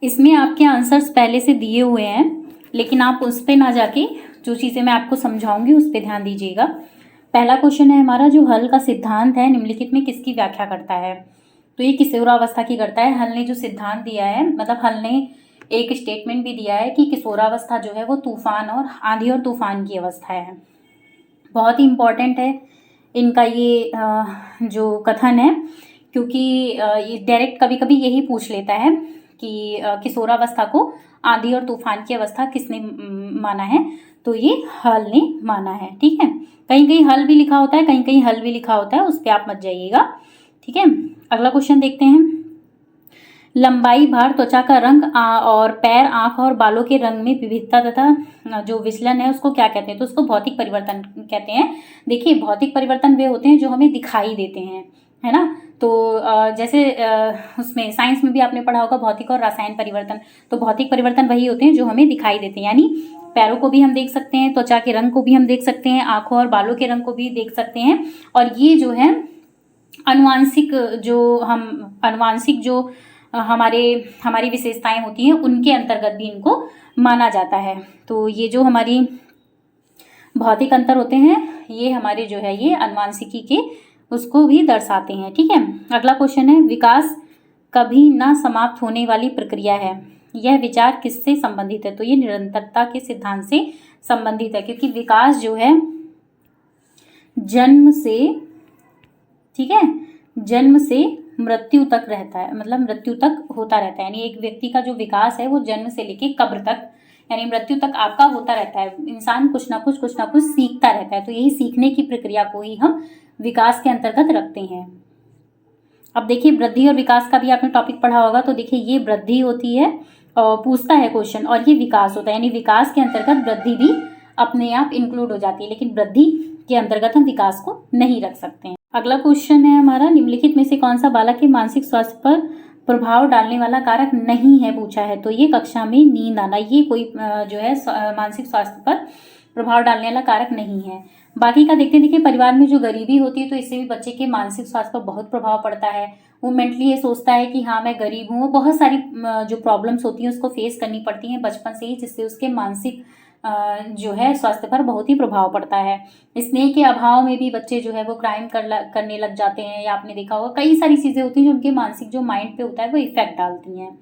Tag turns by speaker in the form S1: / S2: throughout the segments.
S1: इसमें आपके आंसर्स पहले से दिए हुए हैं, लेकिन आप उस पर ना जाके जो चीज़ें मैं आपको समझाऊंगी उस पर ध्यान दीजिएगा। पहला क्वेश्चन है हमारा, जो हल का सिद्धांत है निम्नलिखित में किसकी व्याख्या करता है? तो ये किशोरावस्था की करता है। हल ने जो सिद्धांत दिया है, मतलब हल ने एक स्टेटमेंट भी दिया है कि किशोरावस्था जो है वो तूफान और आंधी और तूफान की अवस्था है। बहुत ही इम्पॉर्टेंट है इनका ये जो कथन है, क्योंकि ये डायरेक्ट कभी कभी यही पूछ लेता है कि किशोरावस्था को आंधी और तूफान की अवस्था किसने माना है? तो ये हल ने माना है। ठीक है, कहीं कहीं हल भी लिखा होता है, कहीं कहीं हल भी लिखा होता है, उस पर आप मत जाइएगा। ठीक है, अगला क्वेश्चन देखते हैं। लंबाई, भार, त्वचा का रंग और पैर, आंख और बालों के रंग में विविधता तथा जो विचलन है उसको क्या कहते हैं? तो उसको भौतिक परिवर्तन कहते हैं। देखिए, भौतिक परिवर्तन वे होते हैं जो हमें दिखाई देते हैं, है ना। तो जैसे उसमें साइंस में भी आपने पढ़ा होगा भौतिक और रासायन परिवर्तन। तो भौतिक परिवर्तन वही होते हैं जो हमें दिखाई देते हैं, यानी पैरों को भी हम देख सकते हैं, त्वचा के रंग को भी हम देख सकते हैं, आंखों और बालों के रंग को भी देख सकते हैं। और ये जो है अनुवांशिक जो हमारी विशेषताएं होती हैं उनके अंतर्गत भी इनको माना जाता है। तो ये जो हमारी भौतिक अंतर होते हैं ये हमारे जो है ये अनुवांशिकी के उसको भी दर्शाते हैं। ठीक है, अगला क्वेश्चन है, विकास कभी ना समाप्त होने वाली प्रक्रिया है, यह विचार किससे संबंधित है? तो ये निरंतरता के सिद्धांत से संबंधित है, क्योंकि विकास जो है जन्म से, ठीक है, जन्म से मृत्यु तक रहता है, मतलब मृत्यु तक होता रहता है। यानी एक व्यक्ति का जो विकास है वो जन्म से लेके कब्र तक, यानी मृत्यु तक आपका होता रहता है। इंसान कुछ ना कुछ सीखता रहता है। तो यही सीखने की प्रक्रिया को ही हम विकास के अंतर्गत रखते हैं। अब देखिए, वृद्धि और विकास का भी आपने टॉपिक पढ़ा होगा। तो देखिए, ये वृद्धि होती है और पूछता है क्वेश्चन, और ये विकास होता है, यानी विकास के अंतर्गत वृद्धि भी अपने आप इंक्लूड हो जाती है, लेकिन वृद्धि के अंतर्गत हम विकास को नहीं रख सकते हैं। अगला क्वेश्चन है हमारा, निम्नलिखित में से कौन सा बालक के मानसिक स्वास्थ्य पर प्रभाव डालने वाला कारक नहीं है पूछा है? तो ये कक्षा में नींद आना, ये कोई जो है मानसिक स्वास्थ्य पर प्रभाव डालने वाला कारक नहीं है। बाकी का देखते देखिए, परिवार में जो गरीबी होती है तो इससे भी बच्चे के मानसिक स्वास्थ्य पर बहुत प्रभाव पड़ता है। वो मेंटली ये सोचता है कि हाँ मैं गरीब हूँ, बहुत सारी जो प्रॉब्लम्स होती हैं उसको फेस करनी पड़ती हैं बचपन से ही, जिससे उसके मानसिक जो है स्वास्थ्य पर बहुत ही प्रभाव पड़ता है। स्नेह के अभाव में भी बच्चे जो है वो क्राइम करने लग जाते हैं, या आपने देखा होगा कई सारी चीज़ें होती हैं जो उनके मानसिक जो माइंड पे होता है वो इफेक्ट डालती हैं।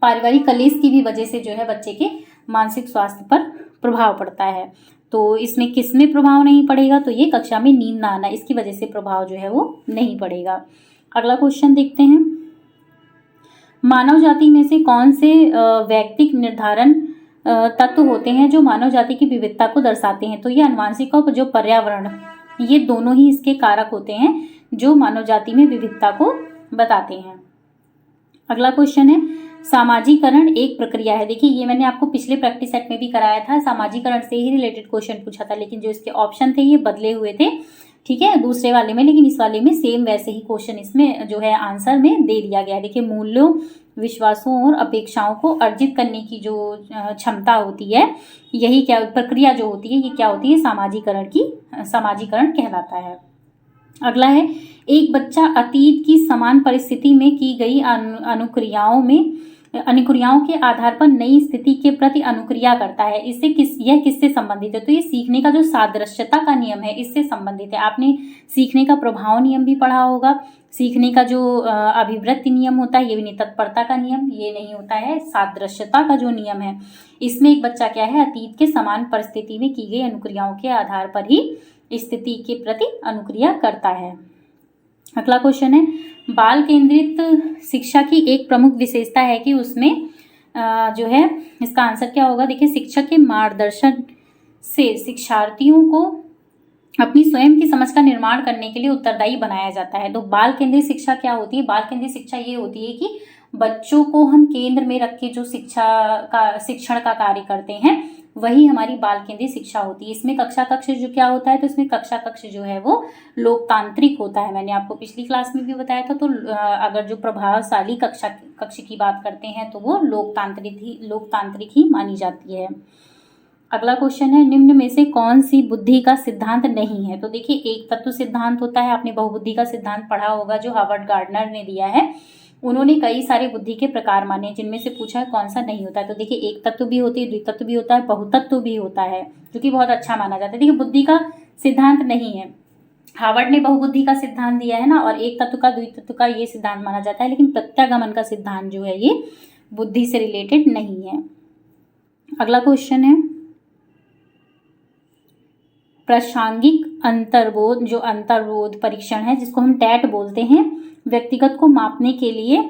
S1: पारिवारिक कलेश की भी वजह से जो है बच्चे के मानसिक स्वास्थ्य पर प्रभाव पड़ता है। तो इसमें किस में प्रभाव नहीं पड़ेगा? तो ये कक्षा में नींद ना आना, इसकी वजह से प्रभाव जो है वो नहीं पड़ेगा। अगला क्वेश्चन देखते हैं, मानव जाति में से कौन से व्यक्तिक निर्धारण तत्व होते हैं जो मानव जाति की विविधता को दर्शाते हैं? तो ये आनुवंशिक और जो पर्यावरण, ये दोनों ही इसके कारक होते हैं जो मानव जाति में विविधता को बताते हैं। अगला क्वेश्चन है, सामाजिकरण एक प्रक्रिया है। देखिए, ये मैंने आपको पिछले प्रैक्टिस सेट में भी कराया था, सामाजिकरण से ही रिलेटेड क्वेश्चन पूछा था, लेकिन जो इसके ऑप्शन थे ये बदले हुए थे, ठीक है, दूसरे वाले में, लेकिन इस वाले में सेम वैसे ही क्वेश्चन इसमें जो है आंसर में दे दिया गया है। देखिए, मूल्यों, विश्वासों और अपेक्षाओं को अर्जित करने की जो क्षमता होती है, यही क्या प्रक्रिया जो होती है, ये क्या होती है? सामाजिकरण कहलाता है। अगला है, एक बच्चा अतीत की समान परिस्थिति में की गई अनुक्रियाओं के आधार पर नई स्थिति के प्रति अनुक्रिया करता है। यह किससे संबंधित है? तो ये सीखने का जो सादृश्यता का नियम है इससे संबंधित है। आपने सीखने का प्रभाव नियम भी पढ़ा होगा। सीखने का जो अभिवृत्ति नियम होता है ये भी नहीं, तत्परता का नियम ये नहीं होता है, सादृश्यता का जो नियम है इसमें एक बच्चा क्या है, अतीत के समान परिस्थिति में की गई अनुक्रियाओं के आधार पर ही स्थिति के प्रति अनुक्रिया करता है। अगला क्वेश्चन है, बाल केंद्रित शिक्षा की एक प्रमुख विशेषता है कि उसमें जो है इसका आंसर क्या होगा? देखिए, शिक्षक के मार्गदर्शन से शिक्षार्थियों को अपनी स्वयं की समझ का निर्माण करने के लिए उत्तरदायी बनाया जाता है। तो बाल केंद्रित शिक्षा क्या होती है? बाल केंद्रित शिक्षा ये होती है कि बच्चों को हम केंद्र में रख के जो शिक्षण का कार्य करते हैं वही हमारी बाल केंद्रित शिक्षा होती है। इसमें कक्षा कक्ष जो क्या होता है? तो इसमें कक्षा कक्ष जो है वो लोकतांत्रिक होता है। मैंने आपको पिछली क्लास में भी बताया था। तो अगर जो प्रभावशाली कक्ष की बात करते हैं तो वो लोकतांत्रिक ही मानी जाती है। अगला क्वेश्चन है, निम्न में से कौन सी बुद्धि का सिद्धांत नहीं है? तो देखिए, एक तत्व सिद्धांत होता है, आपने बहुबुद्धि का सिद्धांत पढ़ा होगा जो हार्वर्ड गार्डनर ने दिया है। उन्होंने कई सारे बुद्धि के प्रकार माने, जिनमें से पूछा है कौन सा नहीं होता है। तो देखिए, एक तत्व भी होती है, द्वितत्व भी होता है, बहुतत्व भी होता है, जो कि बहुत अच्छा माना जाता है। देखिए, बुद्धि का सिद्धांत नहीं है, हार्वर्ड ने बहुबुद्धि का सिद्धांत दिया है ना, और एक तत्व का द्वितत्व का ये सिद्धांत माना जाता है, लेकिन प्रत्यागमन का सिद्धांत जो है ये बुद्धि से रिलेटेड नहीं है। अगला क्वेश्चन है, प्रासंगिक अंतर्बोध, जो अंतर्बोध परीक्षण है जिसको हम टैट बोलते हैं, व्यक्तिगत को मापने के लिए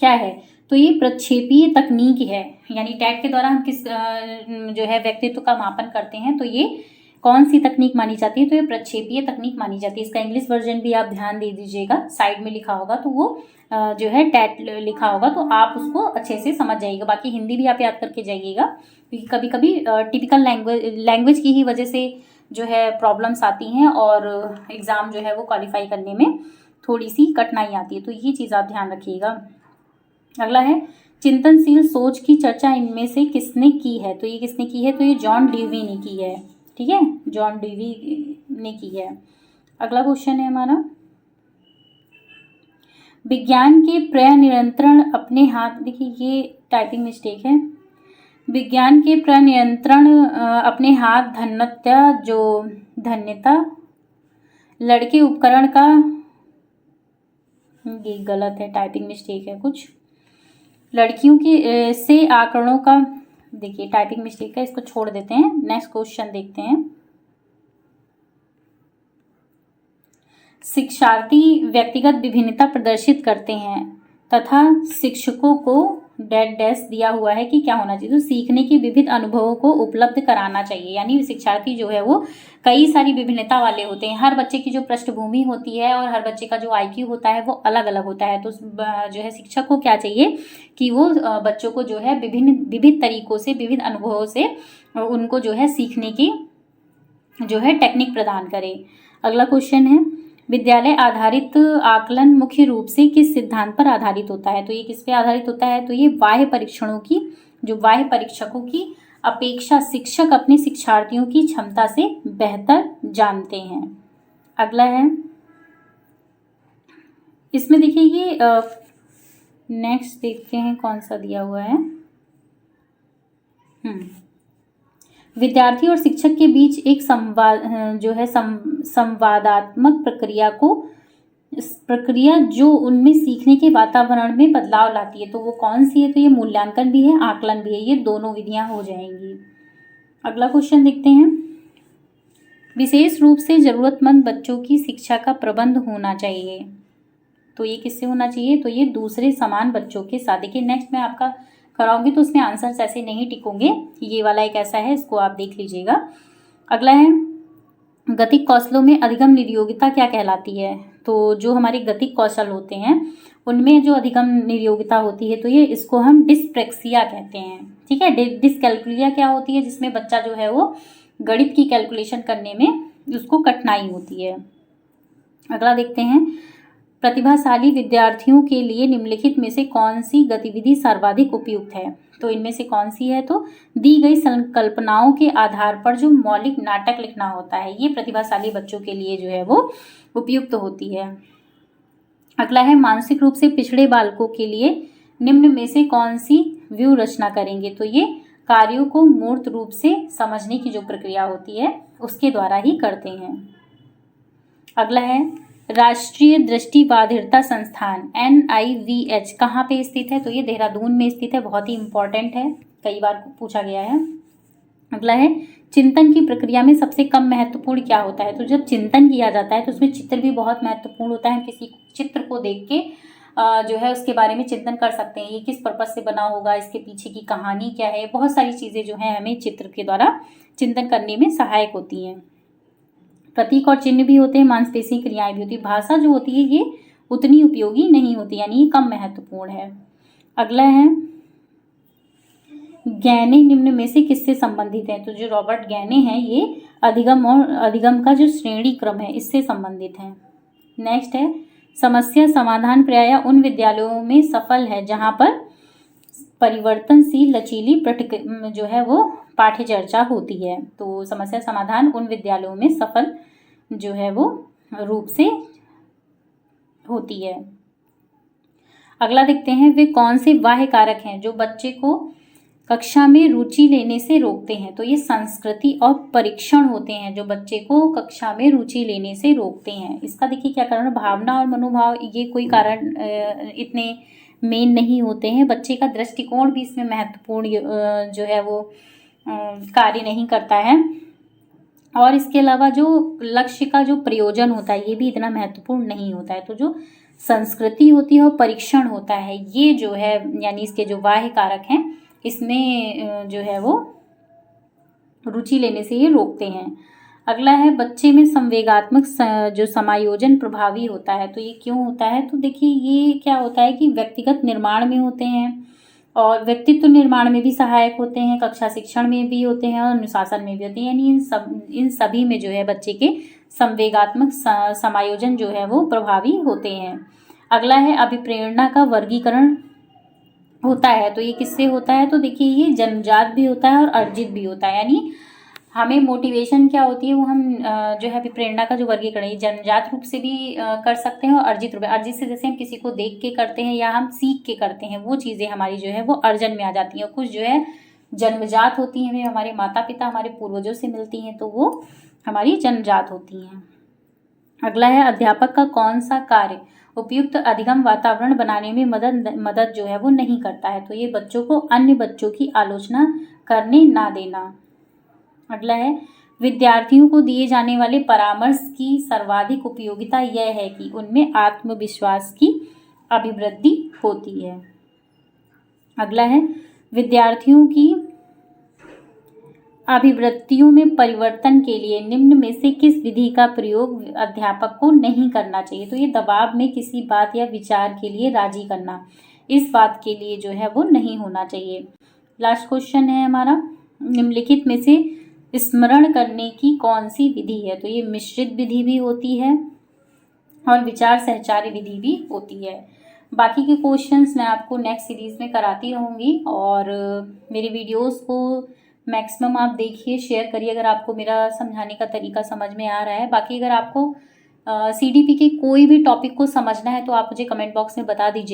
S1: क्या है? तो ये प्रक्षेपीय तकनीक है, यानी टैट के द्वारा हम किस जो है व्यक्तित्व का मापन करते हैं, तो ये कौन सी तकनीक मानी जाती है? तो ये प्रक्षेपीय तकनीक मानी जाती है। इसका इंग्लिश वर्जन भी आप ध्यान दे दीजिएगा, साइड में लिखा होगा, तो वो जो है टैट लिखा होगा, तो आप उसको अच्छे से समझ जाइएगा। बाकी हिंदी भी आप याद करके जाइएगा, क्योंकि कभी कभी टिपिकल लैंग्वेज की ही वजह से जो है प्रॉब्लम्स आती हैं, और एग्ज़ाम जो है वो क्वालिफाई करने में थोड़ी सी कठिनाई आती है, तो ये चीज़ आप ध्यान रखिएगा। अगला है, चिंतनशील सोच की चर्चा इनमें से किसने की है? तो ये किसने की है? तो ये जॉन डेवी ने की है। ठीक है, जॉन डेवी ने की है। अगला क्वेश्चन है हमारा, विज्ञान के प्रनियंत्रण अपने हाथ, देखिए ये टाइपिंग मिस्टेक है, विज्ञान के प्रनियंत्रण अपने हाथ धन्यता लड़के उपकरण का, ये गलत है, टाइपिंग मिस्टेक है कुछ, लड़कियों के से आंकड़ों का, देखिए टाइपिंग मिस्टेक है, इसको छोड़ देते हैं, नेक्स्ट क्वेश्चन देखते हैं। शिक्षार्थी व्यक्तिगत विभिन्नता प्रदर्शित करते हैं तथा शिक्षकों को डैश दिया हुआ है कि क्या होना चाहिए? तो सीखने के विविध अनुभवों को उपलब्ध कराना चाहिए, यानी शिक्षार्थी जो है वो कई सारी विभिन्नता वाले होते हैं। हर बच्चे की जो पृष्ठभूमि होती है और हर बच्चे का जो IQ होता है वो अलग अलग होता है। तो जो है शिक्षक को क्या चाहिए कि वो बच्चों को जो है विविध तरीकों से, विविध अनुभवों से उनको जो है सीखने की जो है टेक्निक प्रदान करे। अगला क्वेश्चन है, विद्यालय आधारित आकलन मुख्य रूप से किस सिद्धांत पर आधारित होता है? तो ये किस पे आधारित होता है? तो ये बाह्य परीक्षणों की, जो बाह्य परीक्षकों की अपेक्षा शिक्षक अपने शिक्षार्थियों की क्षमता से बेहतर जानते हैं। अगला है, इसमें देखिए ये नेक्स्ट देखते हैं कौन सा दिया हुआ है। विद्यार्थी और शिक्षक के बीच एक संवादात्मक प्रक्रिया जो उनमें सीखने के वातावरण में बदलाव लाती है, तो वो कौन सी है? तो ये मूल्यांकन भी है, आकलन भी है, ये दोनों विधियां हो जाएंगी। अगला क्वेश्चन देखते हैं, विशेष रूप से जरूरतमंद बच्चों की शिक्षा का प्रबंध होना चाहिए, तो ये किससे होना चाहिए? तो ये दूसरे समान बच्चों के साथ। देखिए नेक्स्ट मैं आपका कराऊंगी तो उसमें आंसर्स ऐसे नहीं टिकेंगे, ये वाला एक ऐसा है, इसको आप देख लीजिएगा। अगला है, गतिक कौशलों में अधिगम निर्योगिता क्या कहलाती है? तो जो हमारे गतिक कौशल होते हैं उनमें जो अधिगम निर्योगिता होती है, तो ये इसको हम डिस्प्रैक्सिया कहते हैं। ठीक है, डिसकैल्कुलिया क्या होती है? जिसमें बच्चा जो है वो गणित की कैलकुलेशन करने में उसको कठिनाई होती है। अगला देखते हैं, प्रतिभाशाली विद्यार्थियों के लिए निम्नलिखित में से कौन सी गतिविधि सर्वाधिक उपयुक्त है? तो इनमें से कौन सी है? तो दी गई संकल्पनाओं के आधार पर जो मौलिक नाटक लिखना होता है, ये प्रतिभाशाली बच्चों के लिए जो है वो उपयुक्त होती है। अगला है, मानसिक रूप से पिछड़े बालकों के लिए निम्न में से कौन सी व्यू रचना करेंगे? तो ये कार्यों को मूर्त रूप से समझने की जो प्रक्रिया होती है उसके द्वारा ही करते हैं। अगला है, राष्ट्रीय दृष्टि बाधिरता संस्थान NIVH कहाँ पे स्थित है? तो ये देहरादून में स्थित है, बहुत ही इंपॉर्टेंट है, कई बार पूछा गया है। अगला है, चिंतन की प्रक्रिया में सबसे कम महत्वपूर्ण क्या होता है? तो जब चिंतन किया जाता है तो उसमें चित्र भी बहुत महत्वपूर्ण होता है। किसी चित्र को देख के जो है उसके बारे में चिंतन कर सकते हैं, ये किस पर्पज से बना होगा, इसके पीछे की कहानी क्या है, बहुत सारी चीज़ें जो है हमें चित्र के द्वारा चिंतन करने में सहायक होती हैं। प्रतीक और चिन्ह भी होते हैं, मांसपेशी क्रियाएं भी होती है। भाषा जो होती है ये उतनी उपयोगी नहीं होती, यानी ये कम महत्वपूर्ण है। अगला है, गैने निम्न में से किससे संबंधित है? तो जो रॉबर्ट गैने हैं ये अधिगम का जो श्रेणी क्रम है इससे संबंधित है। नेक्स्ट है, समस्या समाधान प्रायः उन विद्यालयों में सफल है जहां पर परिवर्तनशील लचीली जो है वो पाठ्य चर्चा होती है। तो समस्या समाधान उन विद्यालयों में सफल जो है वो रूप से होती है। अगला देखते हैं, वे कौन से बाह्य कारक हैं जो बच्चे को कक्षा में रुचि लेने से रोकते हैं? तो ये संस्कृति और परीक्षण होते हैं जो बच्चे को कक्षा में रुचि लेने से रोकते हैं। इसका देखिए क्या कारण है, भावना और मनोभाव, ये कोई कारण इतने मेन नहीं होते हैं। बच्चे का दृष्टिकोण भी इसमें महत्वपूर्ण जो है वो कार्य नहीं करता है। और इसके अलावा जो लक्ष्य का जो प्रयोजन होता है ये भी इतना महत्वपूर्ण नहीं होता है। तो जो संस्कृति होती है और परीक्षण होता है, ये जो है यानी इसके जो बाह्य कारक हैं इसमें जो है वो रुचि लेने से ये रोकते हैं। अगला है, बच्चे में संवेगात्मक जो समायोजन प्रभावी होता है। तो ये क्यों होता है? तो देखिए ये क्या होता है कि व्यक्तिगत निर्माण में होते हैं और व्यक्तित्व निर्माण में भी सहायक होते हैं, कक्षा शिक्षण में भी होते हैं और अनुशासन में भी होते हैं। यानी इन सभी में जो है बच्चे के संवेगात्मक समायोजन जो है वो प्रभावी होते हैं। अगला है, अभिप्रेरणा का वर्गीकरण होता है। तो ये किससे होता है? तो देखिए ये जन्मजात भी होता है और अर्जित भी होता है। यानी हमें मोटिवेशन क्या होती है वो हम जो है प्रेरणा का जो वर्गीकरण है जन्मजात रूप से भी कर सकते हैं और अर्जित रूप। अर्जित से जैसे हम किसी को देख के करते हैं या हम सीख के करते हैं, वो चीज़ें हमारी जो है वो अर्जन में आ जाती हैं। और कुछ जो है जन्मजात होती हैं, हमें हमारे माता पिता हमारे पूर्वजों से मिलती हैं, तो वो हमारी जन्मजात होती हैं। अगला है, अध्यापक का कौन सा कार्य उपयुक्त अधिगम वातावरण बनाने में मदद जो है वो नहीं करता है? तो ये बच्चों को अन्य बच्चों की आलोचना करने ना देना। अगला है, विद्यार्थियों को दिए जाने वाले परामर्श की सर्वाधिक उपयोगिता यह है कि उनमें आत्मविश्वास की अभिवृद्धि होती है। अगला है, विद्यार्थियों की अभिवृत्तियों में परिवर्तन के लिए निम्न में से किस विधि का प्रयोग अध्यापक को नहीं करना चाहिए? तो ये दबाव में किसी बात या विचार के लिए राजी करना, इस बात के लिए जो है वो नहीं होना चाहिए। लास्ट क्वेश्चन है हमारा, निम्नलिखित में से स्मरण करने की कौन सी विधि है? तो ये मिश्रित विधि भी होती है और विचार सहचार्य विधि भी होती है। बाकी के क्वेश्चंस मैं आपको नेक्स्ट सीरीज में कराती रहूँगी और मेरे वीडियोस को मैक्सिमम आप देखिए, शेयर करिए अगर आपको मेरा समझाने का तरीका समझ में आ रहा है। बाकी अगर आपको CDP के कोई भी टॉपिक को समझना है तो आप मुझे कमेंट बॉक्स में बता दीजिए।